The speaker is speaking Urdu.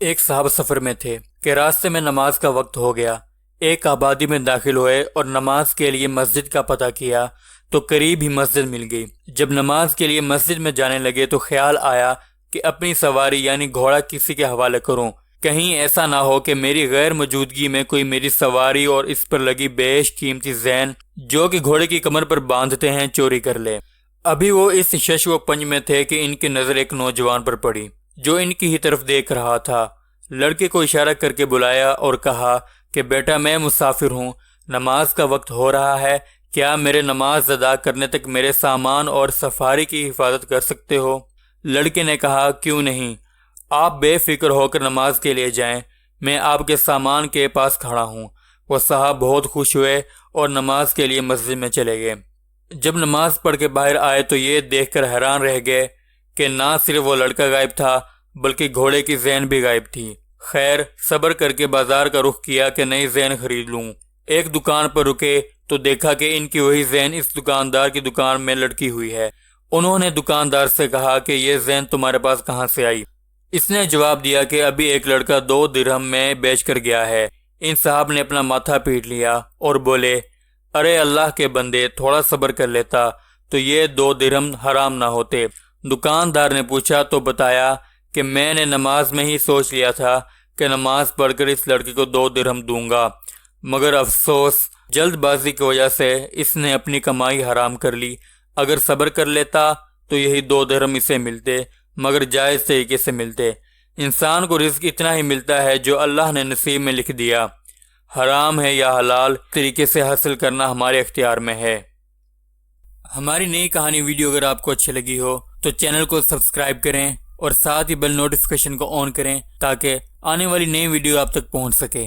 ایک صاحب سفر میں تھے کہ راستے میں نماز کا وقت ہو گیا۔ ایک آبادی میں داخل ہوئے اور نماز کے لیے مسجد کا پتہ کیا تو قریب ہی مسجد مل گئی۔ جب نماز کے لیے مسجد میں جانے لگے تو خیال آیا کہ اپنی سواری یعنی گھوڑا کسی کے حوالے کروں، کہیں ایسا نہ ہو کہ میری غیر موجودگی میں کوئی میری سواری اور اس پر لگی بیش قیمتی زین جو کہ گھوڑے کی کمر پر باندھتے ہیں چوری کر لے۔ ابھی وہ اس شش و پنج میں تھے کہ ان کی نظر ایک نوجوان پر پڑی جو ان کی ہی طرف دیکھ رہا تھا۔ لڑکے کو اشارہ کر کے بلایا اور کہا کہ بیٹا میں مسافر ہوں، نماز کا وقت ہو رہا ہے، کیا میرے نماز ادا کرنے تک میرے سامان اور سفاری کی حفاظت کر سکتے ہو؟ لڑکے نے کہا کیوں نہیں، آپ بے فکر ہو کر نماز کے لیے جائیں، میں آپ کے سامان کے پاس کھڑا ہوں۔ وہ صاحب بہت خوش ہوئے اور نماز کے لیے مسجد میں چلے گئے۔ جب نماز پڑھ کے باہر آئے تو یہ دیکھ کر حیران رہ گئے کہ نہ صرف وہ لڑکا غائب تھا بلکہ گھوڑے کی زین بھی غائب تھی۔ خیر صبر کر کے بازار کا رخ کیا کہ نئی زین خرید لوں۔ ایک دکان پر رکے تو دیکھا کہ ان کی وہی زین اس دکاندار کی دکان میں لٹکی ہوئی ہے۔ انہوں نے دکاندار سے کہا کہ یہ زین تمہارے پاس کہاں سے آئی؟ اس نے جواب دیا کہ ابھی ایک لڑکا 2 درہم میں بیچ کر گیا ہے۔ ان صاحب نے اپنا ماتھا پیٹ لیا اور بولے ارے اللہ کے بندے، تھوڑا صبر کر لیتا تو یہ 2 درہم حرام نہ ہوتے۔ دکاندار نے پوچھا تو بتایا کہ میں نے نماز میں ہی سوچ لیا تھا کہ نماز پڑھ کر اس لڑکے کو 2 درہم دوں گا، مگر افسوس جلد بازی کی وجہ سے اس نے اپنی کمائی حرام کر لی۔ اگر صبر کر لیتا تو یہی 2 درہم اسے ملتے، مگر جائز طریقے سے ملتے۔ انسان کو رزق اتنا ہی ملتا ہے جو اللہ نے نصیب میں لکھ دیا، حرام ہے یا حلال طریقے سے حاصل کرنا ہمارے اختیار میں ہے۔ ہماری نئی کہانی ویڈیو اگر آپ کو اچھی لگی ہو تو چینل کو سبسکرائب کریں اور ساتھ ہی بیل نوٹیفیکیشن کو آن کریں تاکہ آنے والی نئی ویڈیو آپ تک پہنچ سکے۔